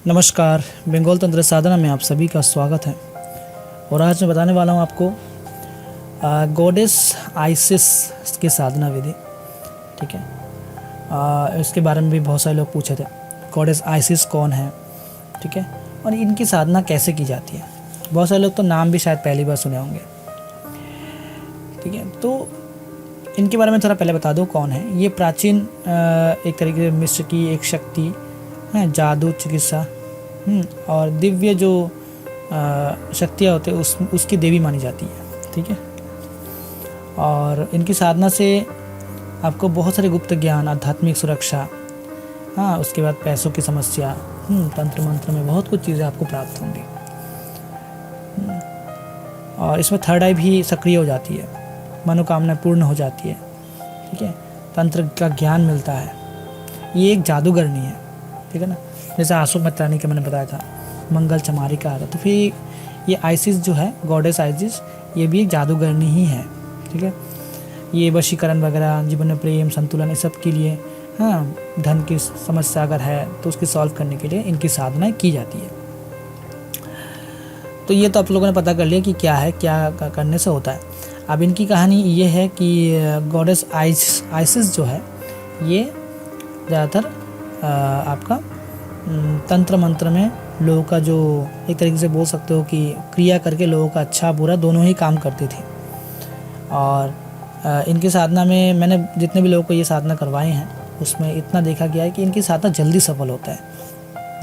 नमस्कार, बंगाल तंत्र साधना में आप सभी का स्वागत है। और आज मैं बताने वाला हूँ आपको गॉडेस आइसिस की साधना विधि। ठीक है, इसके बारे में भी बहुत सारे लोग पूछे थे, गॉडेस आइसिस कौन है, ठीक है, और इनकी साधना कैसे की जाती है। बहुत सारे लोग तो नाम भी शायद पहली बार सुने होंगे। ठीक है, तो इनके बारे में थोड़ा पहले बता दूँ कौन है। ये प्राचीन एक तरीके से मिस्र की एक शक्ति है, जादू, चिकित्सा और दिव्य जो शक्तियाँ होते हैं उसकी देवी मानी जाती है। ठीक है, और इनकी साधना से आपको बहुत सारे गुप्त ज्ञान, आध्यात्मिक सुरक्षा, हाँ, उसके बाद पैसों की समस्या, तंत्र मंत्र में बहुत कुछ चीज़ें आपको प्राप्त होंगी। और इसमें थर्ड आई भी सक्रिय हो जाती है, मनोकामना पूर्ण हो जाती है। ठीक है, तंत्र का ज्ञान मिलता है। ये एक जादूगरनी है, ठीक है ना, जैसे आशु मत्रानी का मैंने बताया था, मंगल चमारी का आता। तो फिर ये आइसिस जो है, गॉडेस आइसिस, ये भी एक जादूगरनी ही है। ठीक है, ये वशीकरण वगैरह, जीवन में प्रेम, संतुलन, इस सब के लिए, हाँ, धन की समस्या अगर है तो उसकी सॉल्व करने के लिए इनकी साधनाएं की जाती है। तो ये तो आप लोगों ने पता कर लिया कि क्या है, क्या करने से होता है। अब इनकी कहानी ये है कि गॉडेस आइसिस जो है, ये ज़्यादातर आपका तंत्र मंत्र में लोगों का, जो एक तरीके से बोल सकते हो कि क्रिया करके लोगों का अच्छा बुरा दोनों ही काम करती थी। और इनकी साधना में मैंने जितने भी लोगों को ये साधना करवाए हैं, उसमें इतना देखा गया है कि इनकी साधना जल्दी सफल होता है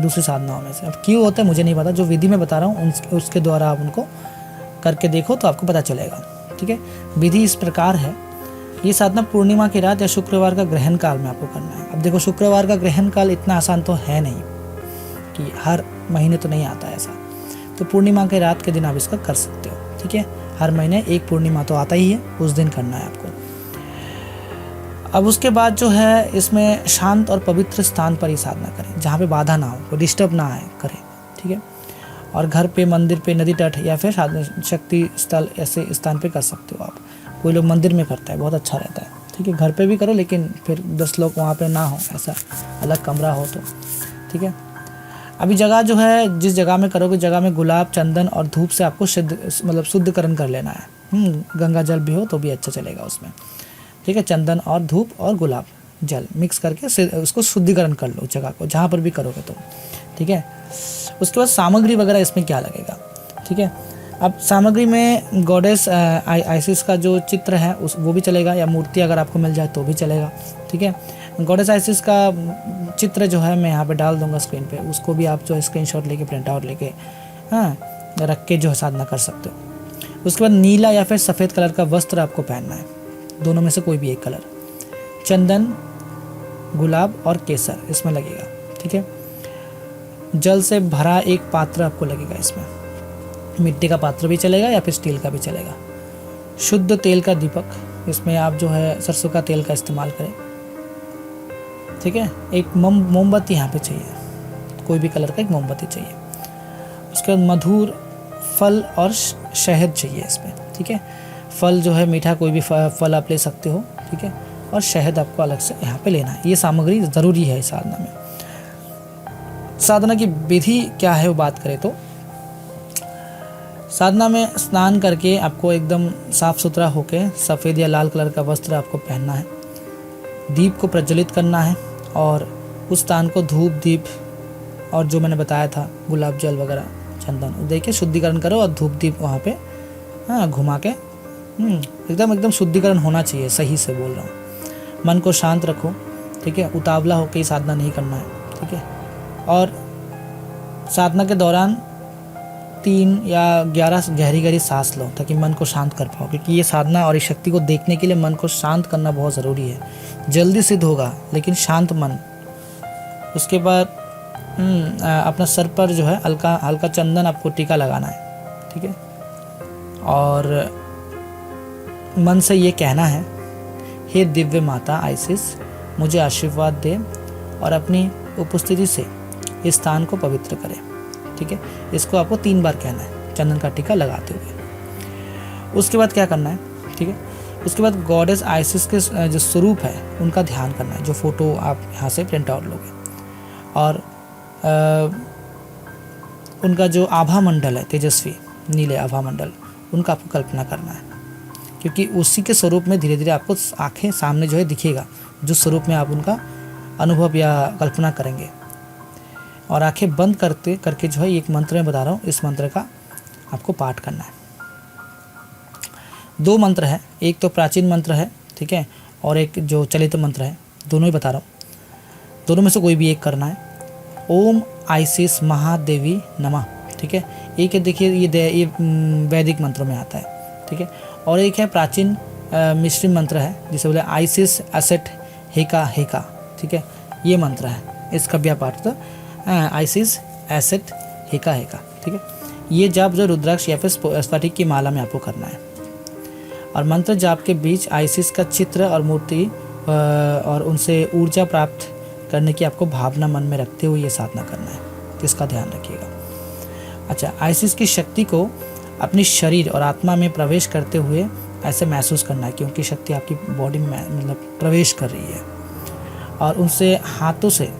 दूसरी साधनाओं में से। अब क्यों होता है मुझे नहीं पता, जो विधि मैं बता रहा हूँ उसके द्वारा आप उनको करके देखो तो आपको पता चलेगा। ठीक है, विधि इस प्रकार है। ये साधना पूर्णिमा की रात या शुक्रवार का ग्रहण काल में आपको करना है। अब देखो, शुक्रवार का ग्रहण काल इतना आसान तो है नहीं कि हर महीने तो नहीं आता ऐसा, तो पूर्णिमा के रात के दिन आप इसका कर सकते हो। ठीक है, हर महीने एक पूर्णिमा तो आता ही है, उस दिन करना है आपको। अब उसके बाद जो है, इसमें शांत और पवित्र स्थान पर ही साधना करें, जहाँ पे बाधा ना हो, कोई डिस्टर्ब ना आए, करें। ठीक है, और घर पे, मंदिर पे, नदी तट या फिर शक्ति स्थल, ऐसे स्थान पे कर सकते हो आप। कोई लोग मंदिर में करता है, बहुत अच्छा रहता है। ठीक है, घर पे भी करो, लेकिन फिर 10 लोग वहाँ पे ना हो, ऐसा अलग कमरा हो तो। ठीक है, अभी जगह जो है, जिस जगह में करोगे, जगह में गुलाब, चंदन और धूप से आपको शुद्धकरण कर लेना है। गंगा जल भी हो तो भी अच्छा चलेगा उसमें। ठीक है, चंदन और धूप और गुलाब जल मिक्स करके उसको शुद्धिकरण कर लो, जगह को जहाँ पर भी करोगे तो। ठीक है, उसके बाद सामग्री वगैरह इसमें क्या लगेगा। ठीक है, अब सामग्री में गॉडेस आइसिस का जो चित्र है वो भी चलेगा, या मूर्ति अगर आपको मिल जाए तो भी चलेगा। ठीक है, गॉडेस आइसिस का चित्र जो है मैं यहाँ पे डाल दूंगा स्क्रीन पे, उसको भी आप जो है स्क्रीनशॉट लेके, प्रिंट आउट लेके, हाँ, रख के जो है साधना कर सकते हो। उसके बाद नीला या फिर सफ़ेद कलर का वस्त्र आपको पहनना है, दोनों में से कोई भी एक कलर। चंदन, गुलाब और केसर इसमें लगेगा। ठीक है, जल से भरा एक पात्र आपको लगेगा, इसमें मिट्टी का पात्र भी चलेगा या फिर स्टील का भी चलेगा। शुद्ध तेल का दीपक, इसमें आप जो है सरसों का तेल का इस्तेमाल करें। ठीक है, एक मोमबत्ती यहाँ पे चाहिए, कोई भी कलर का एक मोमबत्ती चाहिए। उसके बाद मधुर फल और शहद चाहिए इसमें। ठीक है, फल जो है मीठा, कोई भी फल आप ले सकते हो। ठीक है, और शहद आपको अलग से यहाँ पे लेना है। ये सामग्री ज़रूरी है इस साधना में। साधना की विधि क्या है वो बात करें तो, साधना में स्नान करके आपको एकदम साफ सुथरा होके सफ़ेद या लाल कलर का वस्त्र आपको पहनना है। दीप को प्रज्वलित करना है और उस स्थान को धूप, दीप और जो मैंने बताया था गुलाब जल वगैरह, चंदन देखिए शुद्धिकरण करो, और धूप दीप वहाँ पे, हाँ, घुमा के एकदम शुद्धिकरण होना चाहिए। सही से बोल रहा हूँ। मन को शांत रखो। ठीक है, उतावला होकर ही साधना नहीं करना है। ठीक है, और साधना के दौरान 3 या 11 गहरी गहरी सांस लो, ताकि मन को शांत कर पाओ, क्योंकि ये साधना और इस शक्ति को देखने के लिए मन को शांत करना बहुत ज़रूरी है। जल्दी सिद्ध होगा, लेकिन शांत मन। उसके बाद अपना सर पर जो है हल्का चंदन आपको टीका लगाना है। ठीक है, और मन से ये कहना है, हे दिव्य माता आइसिस, मुझे आशीर्वाद दे और अपनी उपस्थिति से इस स्थान को पवित्र करें। ठीक है, इसको आपको 3 बार कहना है, चंदन का टीका लगाते हुए। उसके बाद क्या करना है। ठीक है, उसके बाद गॉडेस आइसिस के जो स्वरूप है उनका ध्यान करना है, जो फ़ोटो आप यहाँ से प्रिंट आउट लोगे। और उनका जो आभा मंडल है, तेजस्वी नीले आभा मंडल, उनका आपको कल्पना करना है, क्योंकि उसी के स्वरूप में धीरे धीरे आपको आँखें सामने जो है दिखेगा, जो स्वरूप में आप उनका अनुभव या कल्पना करेंगे। और आंखें बंद करके जो है एक मंत्र में बता रहा हूँ, इस मंत्र का आपको पाठ करना है। 2 मंत्र है, एक तो प्राचीन मंत्र है, ठीक है, और एक जो चलित मंत्र है, दोनों ही बता रहा हूँ। दोनों में से कोई भी एक करना है। ओम आइसिस महादेवी नमः, ठीक है। एक है, देखिए ये वैदिक मंत्रों में आता है, ठीक है। और एक है प्राचीन मिश्री मंत्र है, जिसे बोले आइसिस एसेट हेका हेका, ठीक है। ये मंत्र है, इसका भी पाठ तो आइसिस एसेट हेका हेका, ठीक है। ये जाप जो रुद्राक्ष या फिर स्फटिक की माला में आपको करना है। और मंत्र जाप के बीच आइसिस का चित्र और मूर्ति और उनसे ऊर्जा प्राप्त करने की आपको भावना मन में रखते हुए ये साधना करना है, इसका ध्यान रखिएगा। अच्छा, आइसिस की शक्ति को अपनी शरीर और आत्मा में प्रवेश करते हुए ऐसे महसूस करना है कि उनकी शक्ति आपकी बॉडी में मतलब प्रवेश कर रही है। और उनसे हाथों से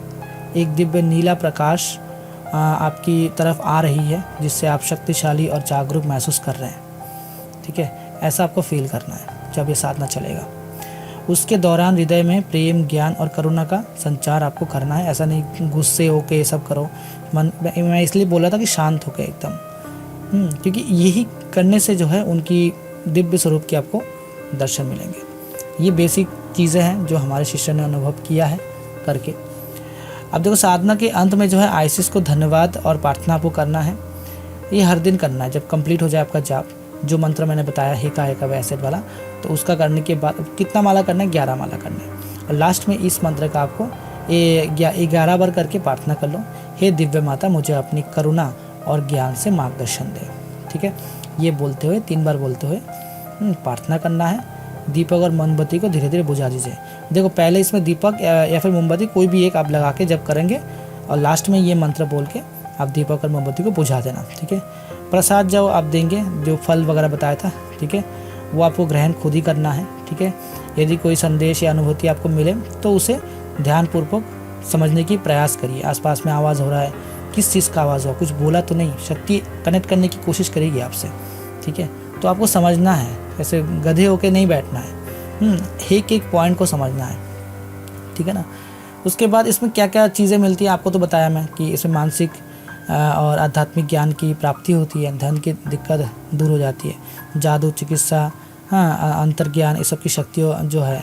एक दिव्य नीला प्रकाश आपकी तरफ आ रही है, जिससे आप शक्तिशाली और जागरूक महसूस कर रहे हैं, ठीक है। ऐसा आपको फील करना है जब ये साधना चलेगा। उसके दौरान हृदय में प्रेम, ज्ञान और करुणा का संचार आपको करना है। ऐसा नहीं गुस्से होके ये सब करो। मैं इसलिए बोला था कि शांत होके एकदम, क्योंकि यही करने से जो है उनकी दिव्य स्वरूप के आपको दर्शन मिलेंगे। ये बेसिक चीज़ें हैं जो हमारे शिष्य ने अनुभव किया है करके। अब देखो, साधना के अंत में जो है आइसिस को धन्यवाद और प्रार्थना आपको करना है। ये हर दिन करना है। जब कंप्लीट हो जाए आपका जाप, जो मंत्र मैंने बताया हेका हेका वैसेट वाला, तो उसका करने के बाद कितना माला करना है? 11 माला करना है। और लास्ट में इस मंत्र का आपको 11 बार करके प्रार्थना कर लो, हे दिव्य माता मुझे अपनी करुणा और ज्ञान से मार्गदर्शन दे, ठीक है। ये बोलते हुए 3 बार बोलते हुए प्रार्थना करना है। दीपक और मोमबत्ती को धीरे धीरे बुझा दीजिए। देखो, पहले इसमें दीपक या फिर मोमबत्ती कोई भी एक आप लगा के जब करेंगे, और लास्ट में ये मंत्र बोल के आप दीपक और मोमबत्ती को बुझा देना, ठीक है। प्रसाद जब आप देंगे, जो फल वगैरह बताया था, ठीक है, वो आपको ग्रहण खुद ही करना है, ठीक है। यदि कोई संदेश या अनुभूति आपको मिले तो उसे ध्यानपूर्वक समझने की प्रयास करिए। आसपास में आवाज़ हो रहा है, किस चीज़ का आवाज़ हो, कुछ बोला तो नहीं, शक्ति कनेक्ट करने की कोशिश करेगी आपसे, ठीक है। तो आपको समझना है, ऐसे गधे होके नहीं बैठना है, एक एक पॉइंट को समझना है, ठीक है ना। उसके बाद इसमें क्या क्या चीज़ें मिलती हैं आपको तो बताया मैं कि इसमें मानसिक और आध्यात्मिक ज्ञान की प्राप्ति होती है, धन की दिक्कत दूर हो जाती है, जादू, चिकित्सा, अंतर्ज्ञान, ये सब की शक्तियों जो है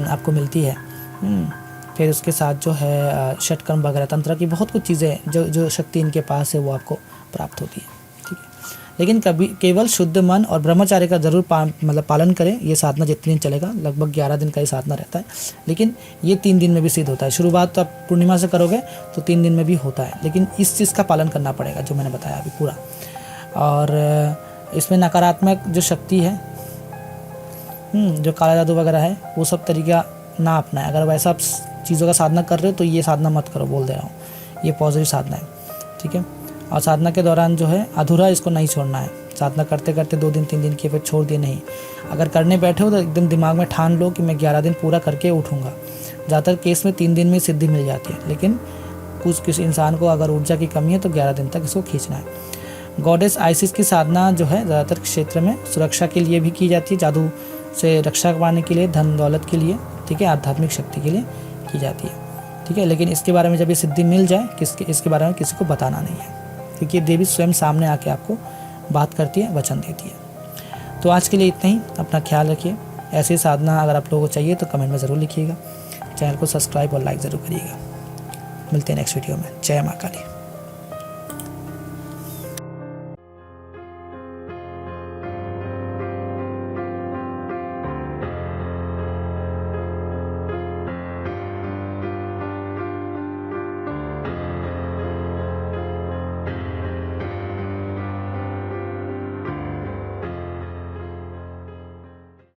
आपको मिलती है। फिर उसके साथ जो है षटकर्म वगैरह, तंत्र की बहुत कुछ चीज़ें जो शक्ति इनके पास है वो आपको प्राप्त होती है, ठीक है। लेकिन कभी केवल शुद्ध मन और ब्रह्मचार्य का जरूर पालन करें। ये साधना जितने दिन चलेगा, लगभग 11 दिन का ही साधना रहता है, लेकिन ये 3 दिन में भी सिद्ध होता है। शुरुआत तो आप पूर्णिमा से करोगे तो 3 दिन में भी होता है, लेकिन इस चीज़ का पालन करना पड़ेगा जो मैंने बताया अभी पूरा। और इसमें नकारात्मक जो शक्ति है, जो काला जादू वगैरह है, वो सब तरीका ना अपनाएं। अगर वैसा आप चीज़ों का साधना कर रहे हो तो ये साधना मत करो, बोल दे रहा हूँ, ये पॉजिटिव साधना है, ठीक है। और साधना के दौरान जो है अधूरा इसको नहीं छोड़ना है। साधना करते करते 2 दिन 3 दिन किए फिर छोड़ दिए नहीं। अगर करने बैठे हो तो एकदम दिमाग में ठान लो कि मैं 11 दिन पूरा करके उठूँगा। ज़्यादातर केस में 3 दिन में सिद्धि मिल जाती है, लेकिन किसी इंसान को अगर ऊर्जा की कमी है तो 11 दिन तक इसको खींचना है। गॉडेस आइसिस की साधना जो है ज़्यादातर क्षेत्र में सुरक्षा के लिए भी की जाती है, जादू से रक्षा पाने के लिए, धन दौलत के लिए, ठीक है, आध्यात्मिक शक्ति के लिए की जाती है, ठीक है। लेकिन इसके बारे में जब ये सिद्धि मिल जाए, इसके बारे में किसी को बताना नहीं है, क्योंकि देवी स्वयं सामने आके आपको बात करती है, वचन देती है। तो आज के लिए इतना ही। अपना ख्याल रखिए। ऐसी साधना अगर आप लोगों को चाहिए तो कमेंट में ज़रूर लिखिएगा। चैनल को सब्सक्राइब और लाइक ज़रूर करिएगा। मिलते हैं नेक्स्ट वीडियो में। जय माँ काली।